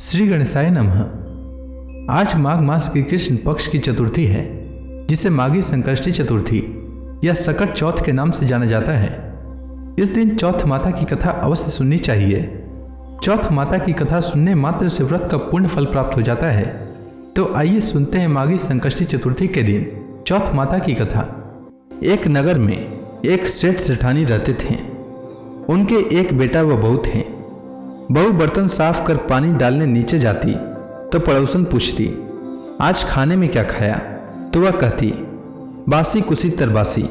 श्री गणेशाय नमः। आज माघ मास की कृष्ण पक्ष की चतुर्थी है, जिसे माघी संकष्टी चतुर्थी या सकट चौथ के नाम से जाना जाता है। इस दिन चौथ माता की कथा अवश्य सुननी चाहिए। चौथ माता की कथा सुनने मात्र से व्रत का पुण्य फल प्राप्त हो जाता है। तो आइए सुनते हैं माघी संकष्टी चतुर्थी के दिन चौथ माता की कथा। एक नगर में एक सेठ सेठानी रहते थे। उनके एक बेटा व बहू थे। बहू बर्तन साफ कर पानी डालने नीचे जाती तो पड़ोसन पूछती, आज खाने में क्या खाया? तो वह कहती, बासी कुसी तरबासी।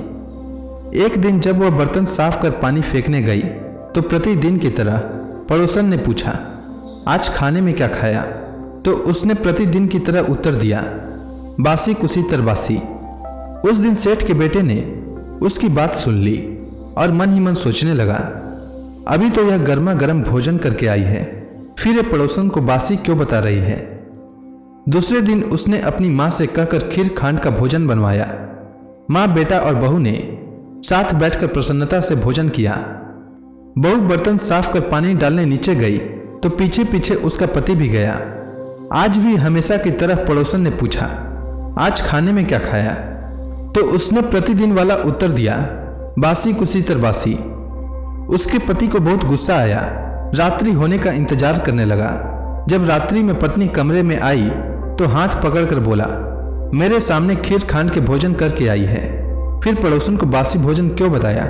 एक दिन जब वह बर्तन साफ कर पानी फेंकने गई तो प्रतिदिन की तरह पड़ोसन ने पूछा, आज खाने में क्या खाया? तो उसने प्रतिदिन की तरह उत्तर दिया, बासी कुसी तरबासी। उस दिन सेठ के बेटे ने उसकी बात सुन ली और मन ही मन सोचने लगा, अभी तो यह गर्मा गर्म भोजन करके आई है, फिर ये पड़ोसन को बासी क्यों बता रही है। दूसरे दिन उसने अपनी माँ से कहकर खीर खांड का भोजन बनवाया। माँ, बेटा और बहू ने साथ बैठकर प्रसन्नता से भोजन किया। बहू बर्तन साफ कर पानी डालने नीचे गई तो पीछे पीछे उसका पति भी गया। आज भी हमेशा की तरह पड़ोसन ने पूछा, आज खाने में क्या खाया? तो उसने प्रतिदिन वाला उत्तर दिया, बासी कुसी तरबासी। उसके पति को बहुत गुस्सा आया। रात्रि होने का इंतजार करने लगा। जब रात्रि में पत्नी कमरे में आई तो हाथ पकड़कर बोला, मेरे सामने खीर खांड के भोजन करके आई है, फिर पड़ोसन को बासी भोजन क्यों बताया?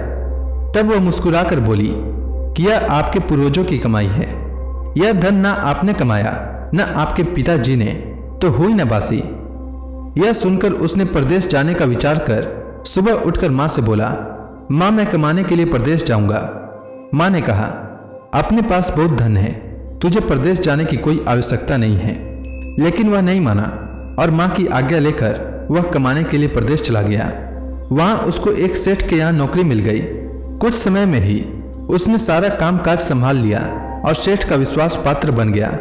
तब वह मुस्कुराकर बोली कि यह आपके पूर्वजों की कमाई है। यह धन ना आपने कमाया न आपके पिताजी ने, तो हुई न बासी। यह सुनकर उसने परदेश जाने का विचार कर सुबह उठकर माँ से बोला, माँ, मैं कमाने के लिए परदेश जाऊंगा। माँ ने कहा, अपने पास बहुत धन है, तुझे परदेश जाने की कोई आवश्यकता नहीं है। लेकिन वह नहीं माना और माँ की आज्ञा लेकर वह कमाने के लिए परदेश चला गया। वहाँ उसको एक सेठ के यहाँ नौकरी मिल गई। कुछ समय में ही उसने सारा काम काज संभाल लिया और सेठ का विश्वास पात्र बन गया।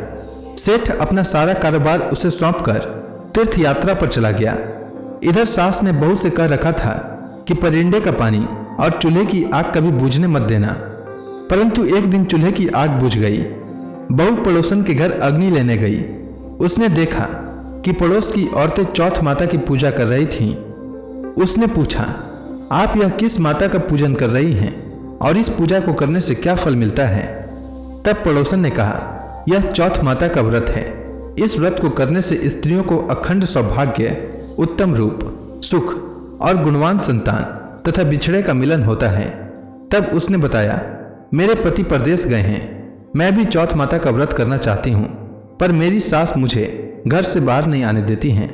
सेठ अपना सारा कारोबार उसे सौंपकर तीर्थ यात्रा पर चला गया। इधर सास ने बहू से कह रखा था कि परिंदे का पानी और चूल्हे की आग कभी बूझने मत देना, परंतु एक दिन चूल्हे की आग बुझ गई। बहू पड़ोसन के घर अग्नि लेने गई। उसने देखा कि पड़ोस की औरतें चौथ माता की पूजा कर रही थीं। उसने पूछा, आप यह किस माता का पूजन कर रही हैं और इस पूजा को करने से क्या फल मिलता है? तब पड़ोसन ने कहा, यह चौथ माता का व्रत है। इस व्रत को करने से स्त्रियों को अखंड सौभाग्य, उत्तम रूप, सुख और गुणवान संतान तथा बिछड़े का मिलन होता है। तब उसने बताया, मेरे पति परदेश गए हैं, मैं भी चौथ माता का व्रत करना चाहती हूँ, पर मेरी सास मुझे घर से बाहर नहीं आने देती हैं,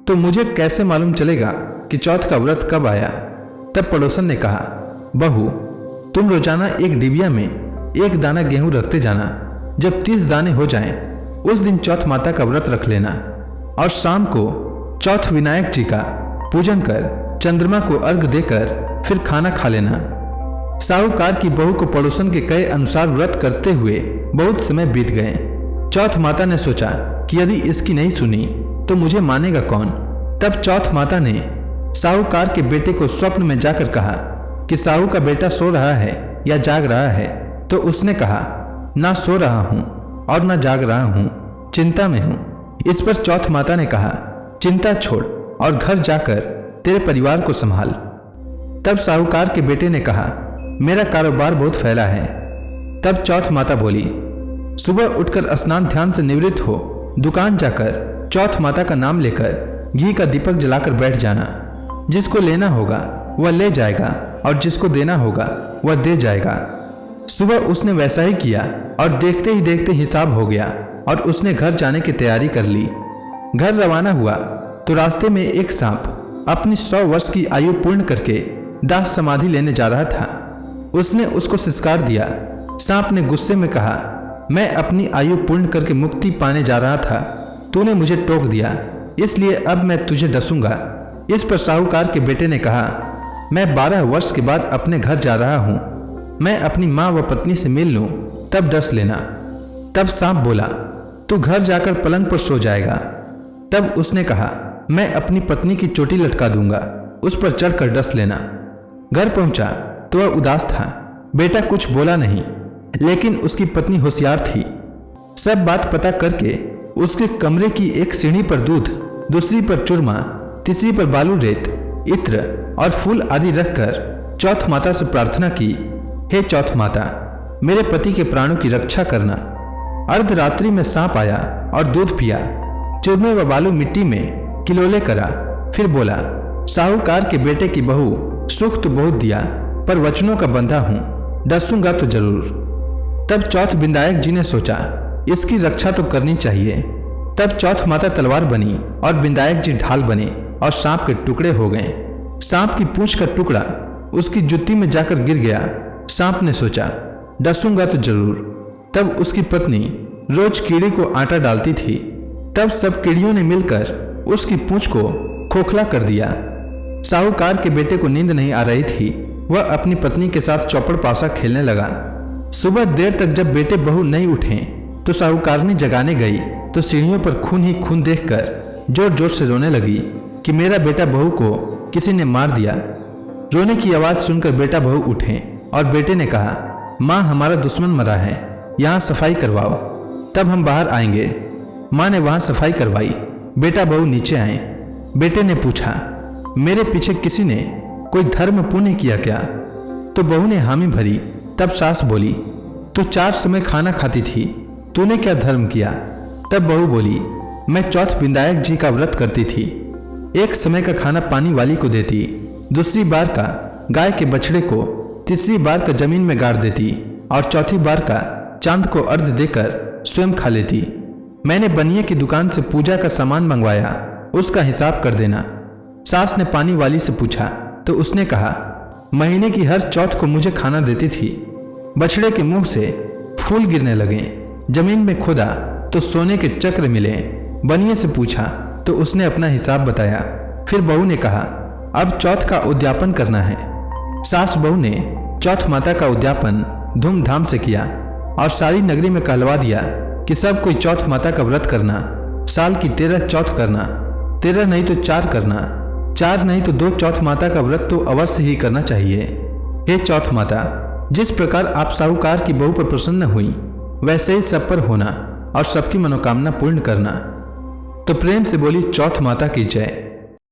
तो मुझे कैसे मालूम चलेगा कि चौथ का व्रत कब आया? तब पड़ोसन ने कहा, बहू, तुम रोजाना एक डिबिया में एक दाना गेहूं रखते जाना। जब 30 दाने हो जाएं, उस दिन चौथ माता का व्रत रख लेना और शाम को चौथ विनायक जी का पूजन कर चंद्रमा को अर्घ देकर फिर खाना खा लेना। साहूकार की बहू को पड़ोसन के कहे अनुसार व्रत करते हुए बहुत समय बीत गए। चौथ माता ने सोचा कि यदि इसकी नहीं सुनी तो मुझे मानेगा कौन। तब चौथ माता ने साहूकार के बेटे को स्वप्न में जाकर कहा कि साहू का बेटा सो रहा है या जाग रहा है। तो उसने कहा, ना सो रहा हूँ और ना जाग रहा हूँ, चिंता में हूँ। इस पर चौथ माता ने कहा, चिंता छोड़ और घर जाकर तेरे परिवार को संभाल। तब साहूकार के बेटे ने कहा, मेरा कारोबार बहुत फैला है। तब चौथ माता बोली, सुबह उठकर स्नान ध्यान से निवृत्त हो, दुकान जाकर चौथ माता का नाम लेकर घी का दीपक जलाकर बैठ जाना। जिसको लेना होगा वह ले जाएगा और जिसको देना होगा वह दे जाएगा। सुबह उसने वैसा ही किया और देखते ही देखते हिसाब हो गया और उसने घर जाने की तैयारी कर ली। घर रवाना हुआ तो रास्ते में एक सांप अपनी 100 वर्ष की आयु पूर्ण करके दाह समाधि लेने जा रहा था। उसने उसको सिस्कार दिया। सांप ने गुस्से में कहा, मैं अपनी आयु पूर्ण करके मुक्ति पाने जा रहा था, तूने मुझे टोक दिया, इसलिए अब मैं तुझे डसूंगा। इस पर साहूकार के बेटे ने कहा, मैं 12 वर्ष के बाद अपने घर जा रहा हूँ, मैं अपनी माँ व पत्नी से मिल लूँ, तब डस लेना। तब सांप बोला, तू घर जाकर पलंग पर सो जाएगा। तब उसने कहा, मैं अपनी पत्नी की चोटी लटका दूंगा, उस पर चढ़कर डस लेना। घर पहुंचा तो वह उदास था। बेटा कुछ बोला नहीं, लेकिन उसकी पत्नी होशियार थी। सब बात पता करके उसके कमरे की एक सीढ़ी पर दूध, दूसरी पर चूरमा, तीसरी पर बालू रेत, इत्र और फूल आदि रखकर चौथ माता से प्रार्थना की, हे चौथ माता, मेरे पति के प्राणों की रक्षा करना। अर्धरात्रि में सांप आया और दूध पिया, चूरमे व बालू मिट्टी में किलोले करा, फिर बोला, साहूकार के बेटे की बहू, सुख तो बहुत दिया पर वचनों का बंधा हूं, डसूंगा तो जरूर। तब चौथ विंदायक जी ने सोचा, इसकी रक्षा तो करनी चाहिए। तब चौथ माता तलवार बनी और विंदायक जी ढाल बने और सांप के टुकड़े हो गए। सांप की पूंछ का टुकड़ा उसकी जुत्ती में जाकर गिर गया। सांप ने सोचा, डसूंगा तो जरूर। तब उसकी पत्नी रोज कीड़े को आटा डालती थी। तब सब कीड़ियों ने मिलकर उसकी पूंछ को खोखला कर दिया। साहूकार के बेटे को नींद नहीं आ रही थी। वह अपनी पत्नी के साथ चौपड़ पासा खेलने लगा। सुबह देर तक जब बेटे बहू नहीं उठे तो साहूकारनी जगाने गई तो सीढ़ियों पर खून ही खून देखकर जोर जोर से रोने लगी कि मेरा बेटा बहू को किसी ने मार दिया। रोने की आवाज सुनकर बेटा बहू उठे और बेटे ने कहा, माँ, हमारा दुश्मन मरा है, यहाँ सफाई करवाओ, तब हम बाहर आएंगे। माँ ने वहाँ सफाई करवाई। बेटा बहू नीचे आए। बेटे ने पूछा, मेरे पीछे किसी ने कोई धर्म पुण्य किया क्या? तो बहू ने हामी भरी। तब सास बोली, तू 4 समय खाना खाती थी, तूने क्या धर्म किया? तब बहू बोली, मैं चौथ विंदायक जी का व्रत करती थी। एक समय का खाना पानी वाली को देती, दूसरी बार का गाय के बछड़े को, तीसरी बार का जमीन में गाड़ देती और चौथी बार का चांद को अर्घ देकर स्वयं खा लेती। मैंने बनिए की दुकान से पूजा का सामान मंगवाया, उसका हिसाब कर देना। सास ने पानी वाली से पूछा तो उसने कहा, महीने की हर चौथ को मुझे खाना देती थी। बछड़े के मुंह से फूल गिरने लगे। जमीन में खोदा तो सोने के चक्र मिले। बनिए से पूछा तो उसने अपना हिसाब बताया। फिर बहू ने कहा, अब चौथ का उद्यापन करना है। सास बहू ने चौथ माता का उद्यापन धूमधाम से किया और सारी नगरी में कहलवा दिया कि सब कोई चौथ माता का व्रत करना। साल की 13 चौथ करना, 13 नहीं तो 4 करना, 4 नहीं तो 2 चौथ माता का व्रत तो अवश्य ही करना चाहिए। हे चौथ माता, जिस प्रकार आप साहूकार की बहू पर प्रसन्न हुई, वैसे ही सब पर होना और सबकी मनोकामना पूर्ण करना। तो प्रेम से बोली चौथ माता की जय।